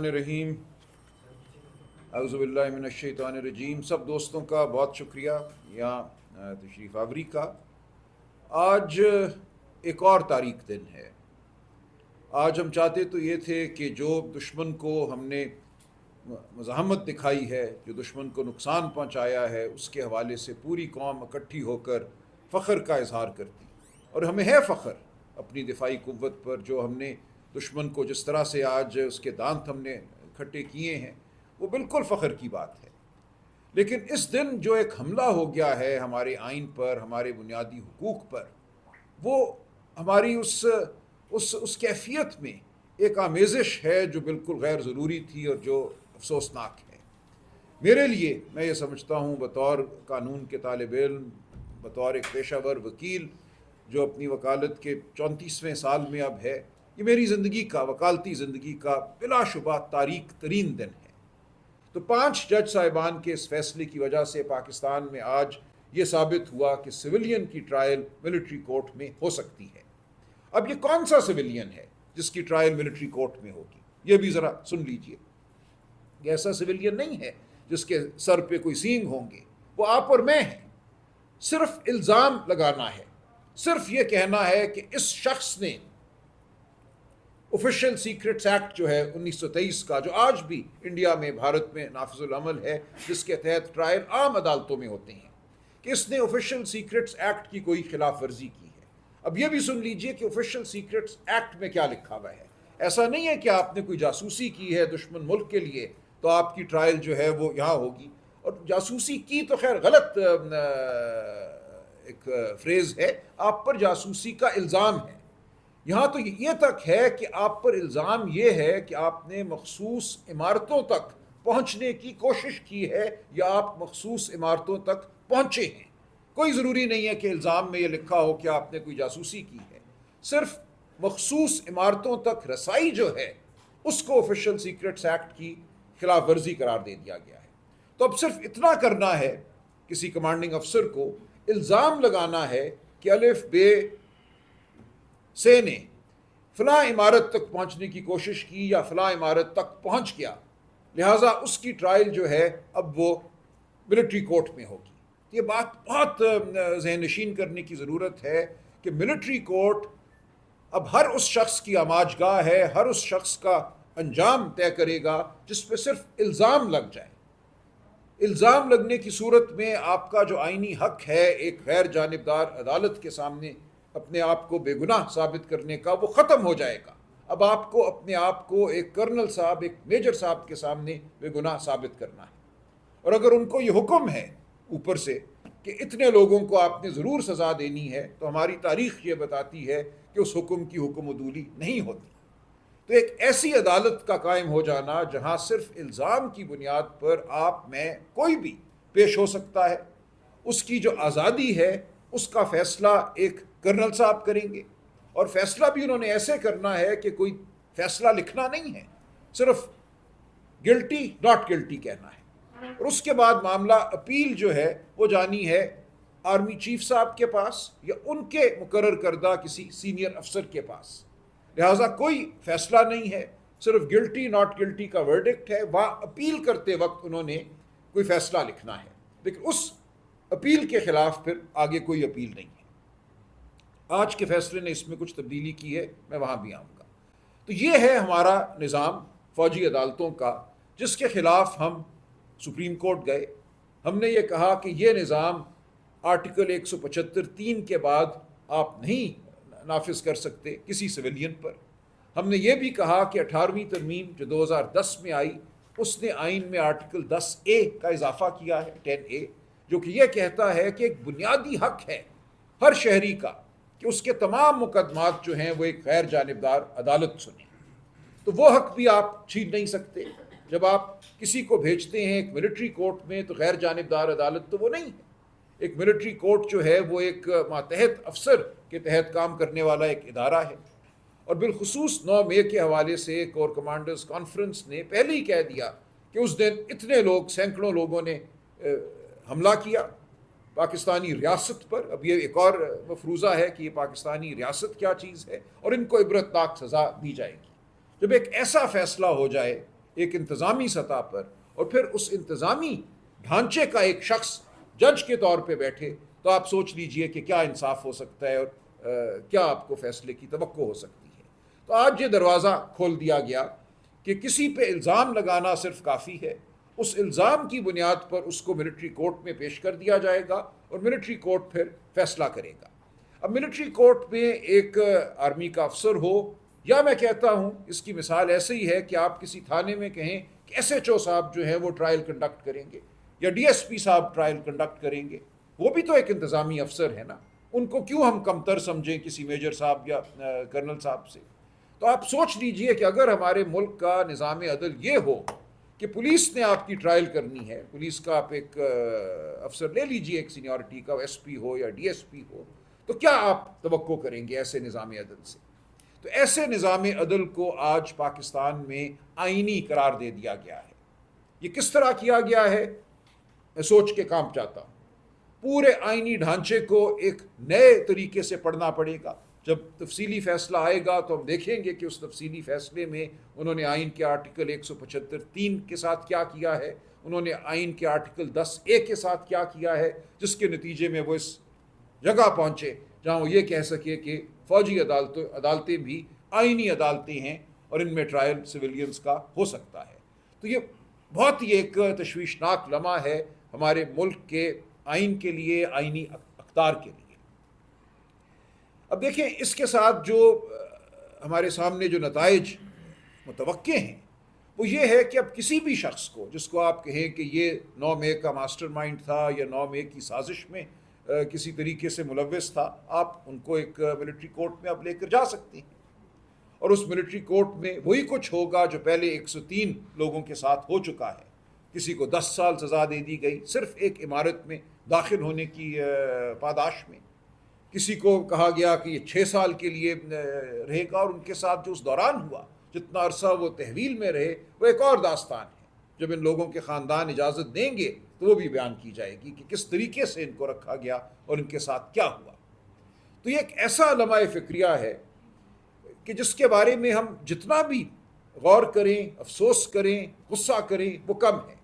رحیم اعوذ باللہ من الشیطان الرجیم۔ سب دوستوں کا بہت شکریہ یہاں تشریف آوری کا۔ آج ایک اور تاریک دن ہے۔ آج ہم چاہتے تو یہ تھے کہ جو دشمن کو ہم نے مزاحمت دکھائی ہے، جو دشمن کو نقصان پہنچایا ہے، اس کے حوالے سے پوری قوم اکٹھی ہو کر فخر کا اظہار کرتی، اور ہمیں ہے فخر اپنی دفاعی قوت پر۔ جو ہم نے دشمن کو جس طرح سے آج اس کے دانت ہم نے اکٹھے کیے ہیں، وہ بالکل فخر کی بات ہے۔ لیکن اس دن جو ایک حملہ ہو گیا ہے ہمارے آئین پر، ہمارے بنیادی حقوق پر، وہ ہماری اس کیفیت میں ایک آمیزش ہے جو بالکل غیر ضروری تھی اور جو افسوسناک ہے میرے لیے۔ میں یہ سمجھتا ہوں بطور قانون کے طالب علم، بطور ایک پیشہ ور وکیل جو اپنی وکالت کے 34ویں سال میں اب ہے، یہ میری زندگی کا، وکالتی زندگی کا بلا شبہ تاریک ترین دن ہے۔ تو 5 جج صاحبان کے اس فیصلے کی وجہ سے پاکستان میں آج یہ ثابت ہوا کہ سویلین کی ٹرائل ملٹری کورٹ میں ہو سکتی ہے۔ اب یہ کون سا سویلین ہے جس کی ٹرائل ملٹری کورٹ میں ہوگی؟ یہ بھی ذرا سن لیجئے۔ یہ ایسا سویلین نہیں ہے جس کے سر پہ کوئی سینگ ہوں گے، وہ آپ اور میں ہیں۔ صرف الزام لگانا ہے، صرف یہ کہنا ہے کہ اس شخص نے آفیشیل سیکرٹس ایکٹ جو ہے 1923 کا، جو آج بھی انڈیا میں، بھارت میں نافذ العمل ہے، جس کے تحت ٹرائل عام عدالتوں میں ہوتے ہیں، کہ اس نے آفیشیل سیکرٹس ایکٹ کی کوئی خلاف ورزی کی ہے۔ اب یہ بھی سن لیجئے کہ آفیشیل سیکرٹس ایکٹ میں کیا لکھا ہوا ہے۔ ایسا نہیں ہے کہ آپ نے کوئی جاسوسی کی ہے دشمن ملک کے لیے تو آپ کی ٹرائل جو ہے وہ یہاں ہوگی۔ اور جاسوسی کی تو خیر غلط ایک فریز ہے، آپ پر جاسوسی کا الزام ہے۔ یہاں تو یہ تک ہے کہ آپ پر الزام یہ ہے کہ آپ نے مخصوص عمارتوں تک پہنچنے کی کوشش کی ہے یا آپ مخصوص عمارتوں تک پہنچے ہیں۔ کوئی ضروری نہیں ہے کہ الزام میں یہ لکھا ہو کہ آپ نے کوئی جاسوسی کی ہے۔ صرف مخصوص عمارتوں تک رسائی جو ہے اس کو آفیشیل سیکرٹس ایکٹ کی خلاف ورزی قرار دے دیا گیا ہے۔ تو اب صرف اتنا کرنا ہے، کسی کمانڈنگ افسر کو الزام لگانا ہے کہ الف بے سے نے فلاں عمارت تک پہنچنے کی کوشش کی یا فلاں عمارت تک پہنچ گیا، لہٰذا اس کی ٹرائل جو ہے اب وہ ملٹری کورٹ میں ہوگی۔ یہ بات بہت ذہن نشین کرنے کی ضرورت ہے کہ ملٹری کورٹ اب ہر اس شخص کی آماج گاہ ہے، ہر اس شخص کا انجام طے کرے گا جس پہ صرف الزام لگ جائے۔ الزام لگنے کی صورت میں آپ کا جو آئینی حق ہے ایک غیر جانبدار عدالت کے سامنے اپنے آپ کو بے گناہ ثابت کرنے کا، وہ ختم ہو جائے گا۔ اب آپ کو اپنے آپ کو ایک کرنل صاحب، ایک میجر صاحب کے سامنے بے گناہ ثابت کرنا ہے۔ اور اگر ان کو یہ حکم ہے اوپر سے کہ اتنے لوگوں کو آپ نے ضرور سزا دینی ہے، تو ہماری تاریخ یہ بتاتی ہے کہ اس حکم کی حکم عدولی نہیں ہوتی۔ تو ایک ایسی عدالت کا قائم ہو جانا جہاں صرف الزام کی بنیاد پر آپ میں کوئی بھی پیش ہو سکتا ہے، اس کی جو آزادی ہے اس کا فیصلہ ایک کرنل صاحب کریں گے، اور فیصلہ بھی انہوں نے ایسے کرنا ہے کہ کوئی فیصلہ لکھنا نہیں ہے، صرف گلٹی ناٹ گلٹی کہنا ہے۔ اور اس کے بعد معاملہ اپیل جو ہے وہ جانی ہے آرمی چیف صاحب کے پاس یا ان کے مقرر کردہ کسی سینئر افسر کے پاس۔ لہٰذا کوئی فیصلہ نہیں ہے، صرف گلٹی ناٹ گلٹی کا ورڈکٹ ہے۔ وہاں اپیل کرتے وقت انہوں نے کوئی فیصلہ لکھنا ہے، لیکن اس اپیل کے خلاف پھر آگے کوئی اپیل نہیں ہے۔ آج کے فیصلے نے اس میں کچھ تبدیلی کی ہے، میں وہاں بھی آؤں گا۔ تو یہ ہے ہمارا نظام فوجی عدالتوں کا، جس کے خلاف ہم سپریم کورٹ گئے۔ ہم نے یہ کہا کہ یہ نظام آرٹیکل 175(3) کے بعد آپ نہیں نافذ کر سکتے کسی سویلین پر۔ ہم نے یہ بھی کہا کہ 18ویں ترمیم جو 2010 میں آئی، اس نے آئین میں آرٹیکل 10A کا اضافہ کیا ہے، 10A، جو کہ یہ کہتا ہے کہ ایک بنیادی حق ہے ہر شہری کا کہ اس کے تمام مقدمات جو ہیں وہ ایک غیر جانبدار عدالت سنیں۔ تو وہ حق بھی آپ چھین نہیں سکتے۔ جب آپ کسی کو بھیجتے ہیں ایک ملٹری کورٹ میں تو غیر جانبدار عدالت تو وہ نہیں ہے۔ ایک ملٹری کورٹ جو ہے وہ ایک ماتحت افسر کے تحت کام کرنے والا ایک ادارہ ہے۔ اور بالخصوص 9 مئی کے حوالے سے کور کمانڈرز کانفرنس نے پہلے ہی کہہ دیا کہ اس دن اتنے لوگ، سینکڑوں لوگوں نے حملہ کیا پاکستانی ریاست پر۔ اب یہ ایک اور مفروضہ ہے کہ یہ پاکستانی ریاست کیا چیز ہے، اور ان کو عبرتناک سزا دی جائے گی۔ جب ایک ایسا فیصلہ ہو جائے ایک انتظامی سطح پر، اور پھر اس انتظامی ڈھانچے کا ایک شخص جج کے طور پہ بیٹھے، تو آپ سوچ لیجئے کہ کیا انصاف ہو سکتا ہے اور کیا آپ کو فیصلے کی توقع ہو سکتی ہے۔ تو آج یہ دروازہ کھول دیا گیا کہ کسی پہ الزام لگانا صرف کافی ہے، اس الزام کی بنیاد پر اس کو ملٹری کورٹ میں پیش کر دیا جائے گا اور ملٹری کورٹ پھر فیصلہ کرے گا۔ اب ملٹری کورٹ میں ایک آرمی کا افسر ہو، یا میں کہتا ہوں اس کی مثال ایسے ہی ہے کہ آپ کسی تھانے میں کہیں کہ ایس ایچ او صاحب جو ہیں وہ ٹرائل کنڈکٹ کریں گے، یا ڈی ایس پی صاحب ٹرائل کنڈکٹ کریں گے، وہ بھی تو ایک انتظامی افسر ہے نا، ان کو کیوں ہم کمتر سمجھیں کسی میجر صاحب یا کرنل صاحب سے؟ تو آپ سوچ لیجئے کہ اگر ہمارے ملک کا نظام عدل یہ ہو کہ پولیس نے آپ کی ٹرائل کرنی ہے، پولیس کا آپ ایک افسر لے لیجئے ایک سینیورٹی کا، ایس پی ہو یا ڈی ایس پی ہو، تو کیا آپ توقع کریں گے ایسے نظام عدل سے؟ تو ایسے نظام عدل کو آج پاکستان میں آئینی قرار دے دیا گیا ہے۔ یہ کس طرح کیا گیا ہے؟ میں سوچ کے کانپ جاتا ہوں۔ پورے آئینی ڈھانچے کو ایک نئے طریقے سے پڑھنا پڑے گا۔ جب تفصیلی فیصلہ آئے گا تو ہم دیکھیں گے کہ اس تفصیلی فیصلے میں انہوں نے آئین کے آرٹیکل 175(3) کے ساتھ کیا کیا ہے، انہوں نے آئین کے آرٹیکل 10(a) کے ساتھ کیا کیا ہے، جس کے نتیجے میں وہ اس جگہ پہنچے جہاں وہ یہ کہہ سکے کہ فوجی عدالتیں بھی آئینی عدالتیں ہیں اور ان میں ٹرائل سویلینز کا ہو سکتا ہے۔ تو یہ بہت ہی ایک تشویشناک لمحہ ہے ہمارے ملک کے آئین کے لیے، آئینی اقدار کے لیے۔ اب دیکھیں اس کے ساتھ جو ہمارے سامنے جو نتائج متوقع ہیں وہ یہ ہے کہ اب کسی بھی شخص کو جس کو آپ کہیں کہ یہ 9 مئی کا ماسٹر مائنڈ تھا یا 9 مئی کی سازش میں کسی طریقے سے ملوث تھا، آپ ان کو ایک ملٹری کورٹ میں اب لے کر جا سکتے ہیں، اور اس ملٹری کورٹ میں وہی کچھ ہوگا جو پہلے 103 لوگوں کے ساتھ ہو چکا ہے۔ کسی کو 10 سال سزا دے دی گئی صرف ایک عمارت میں داخل ہونے کی پاداش میں، کسی کو کہا گیا کہ یہ 6 سال کے لیے رہے گا، اور ان کے ساتھ جو اس دوران ہوا، جتنا عرصہ وہ تحویل میں رہے، وہ ایک اور داستان ہے۔ جب ان لوگوں کے خاندان اجازت دیں گے تو وہ بھی بیان کی جائے گی کہ کس طریقے سے ان کو رکھا گیا اور ان کے ساتھ کیا ہوا۔ تو یہ ایک ایسا لمحہ فکریہ ہے کہ جس کے بارے میں ہم جتنا بھی غور کریں، افسوس کریں، غصہ کریں، وہ کم ہے،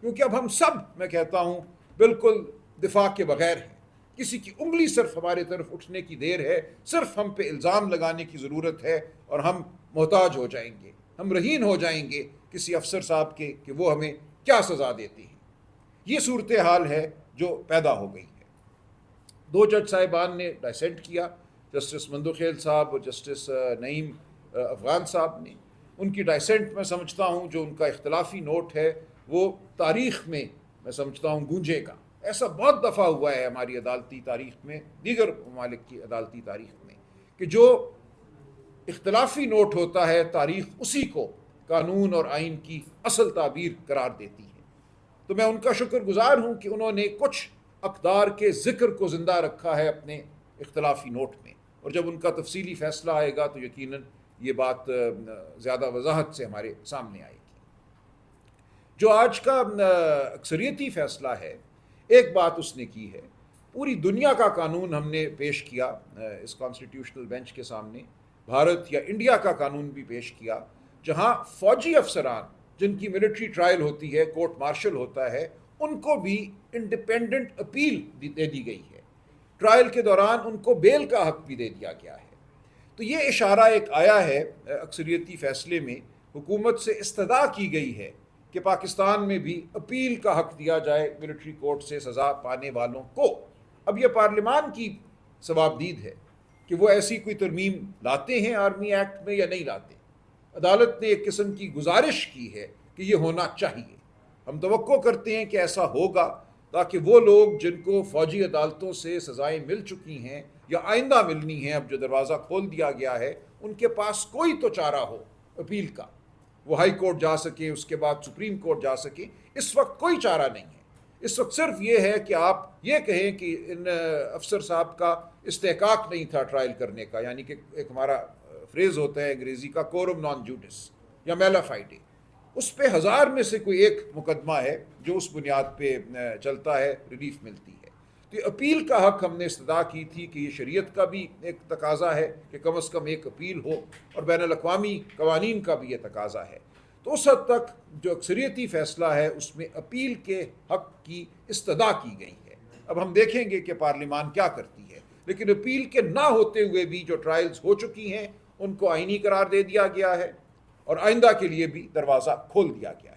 کیونکہ اب ہم سب، میں کہتا ہوں، بالکل دفاع کے بغیر ہیں۔ کسی کی انگلی صرف ہمارے طرف اٹھنے کی دیر ہے، صرف ہم پہ الزام لگانے کی ضرورت ہے، اور ہم محتاج ہو جائیں گے، ہم رہین ہو جائیں گے کسی افسر صاحب کے کہ وہ ہمیں کیا سزا دیتے ہیں۔ یہ صورتحال ہے جو پیدا ہو گئی ہے۔ 2 جج صاحبان نے ڈائسینٹ کیا، جسٹس مندوخیل صاحب اور جسٹس نعیم افغان صاحب نے۔ ان کی ڈائسینٹ میں سمجھتا ہوں جو ان کا اختلافی نوٹ ہے وہ تاریخ میں سمجھتا ہوں گونجے گا۔ ایسا بہت دفعہ ہوا ہے ہماری عدالتی تاریخ میں، دیگر ممالک کی عدالتی تاریخ میں، کہ جو اختلافی نوٹ ہوتا ہے تاریخ اسی کو قانون اور آئین کی اصل تعبیر قرار دیتی ہے۔ تو میں ان کا شکر گزار ہوں کہ انہوں نے کچھ اقدار کے ذکر کو زندہ رکھا ہے اپنے اختلافی نوٹ میں، اور جب ان کا تفصیلی فیصلہ آئے گا تو یقیناً یہ بات زیادہ وضاحت سے ہمارے سامنے آئے گی۔ جو آج کا اکثریتی فیصلہ ہے، ایک بات اس نے کی ہے، پوری دنیا کا قانون ہم نے پیش کیا اس کانسٹیٹیوشنل بینچ کے سامنے، بھارت یا انڈیا کا قانون بھی پیش کیا، جہاں فوجی افسران جن کی ملٹری ٹرائل ہوتی ہے، کورٹ مارشل ہوتا ہے، ان کو بھی انڈیپینڈنٹ اپیل دے دی گئی ہے، ٹرائل کے دوران ان کو بیل کا حق بھی دے دیا گیا ہے۔ تو یہ اشارہ ایک آیا ہے اکثریتی فیصلے میں، حکومت سے استدعا کی گئی ہے کہ پاکستان میں بھی اپیل کا حق دیا جائے ملٹری کورٹ سے سزا پانے والوں کو۔ اب یہ پارلیمان کی ثوابدید ہے کہ وہ ایسی کوئی ترمیم لاتے ہیں آرمی ایکٹ میں یا نہیں لاتے۔ عدالت نے ایک قسم کی گزارش کی ہے کہ یہ ہونا چاہیے۔ ہم توقع کرتے ہیں کہ ایسا ہوگا تاکہ وہ لوگ جن کو فوجی عدالتوں سے سزائیں مل چکی ہیں یا آئندہ ملنی ہیں، اب جو دروازہ کھول دیا گیا ہے، ان کے پاس کوئی تو چارہ ہو اپیل کا، وہ ہائی کورٹ جا سکیں، اس کے بعد سپریم کورٹ جا سکیں۔ اس وقت کوئی چارہ نہیں ہے، اس وقت صرف یہ ہے کہ آپ یہ کہیں کہ ان افسر صاحب کا استحقاق نہیں تھا ٹرائل کرنے کا، یعنی کہ ایک ہمارا فریز ہوتا ہے انگریزی کا کورم نان جوڈس یا میلا فائڈے، اس پہ 1000 میں سے کوئی ایک مقدمہ ہے جو اس بنیاد پہ چلتا ہے، ریلیف ملتی ہے۔ تو یہ اپیل کا حق ہم نے استدعا کی تھی کہ یہ شریعت کا بھی ایک تقاضا ہے کہ کم از کم ایک اپیل ہو، اور بین الاقوامی قوانین کا بھی یہ تقاضا ہے۔ تو اس حد تک جو اکثریتی فیصلہ ہے اس میں اپیل کے حق کی استدعا کی گئی ہے۔ اب ہم دیکھیں گے کہ پارلیمان کیا کرتی ہے، لیکن اپیل کے نہ ہوتے ہوئے بھی جو ٹرائلز ہو چکی ہیں ان کو آئینی قرار دے دیا گیا ہے اور آئندہ کے لیے بھی دروازہ کھول دیا گیا ہے۔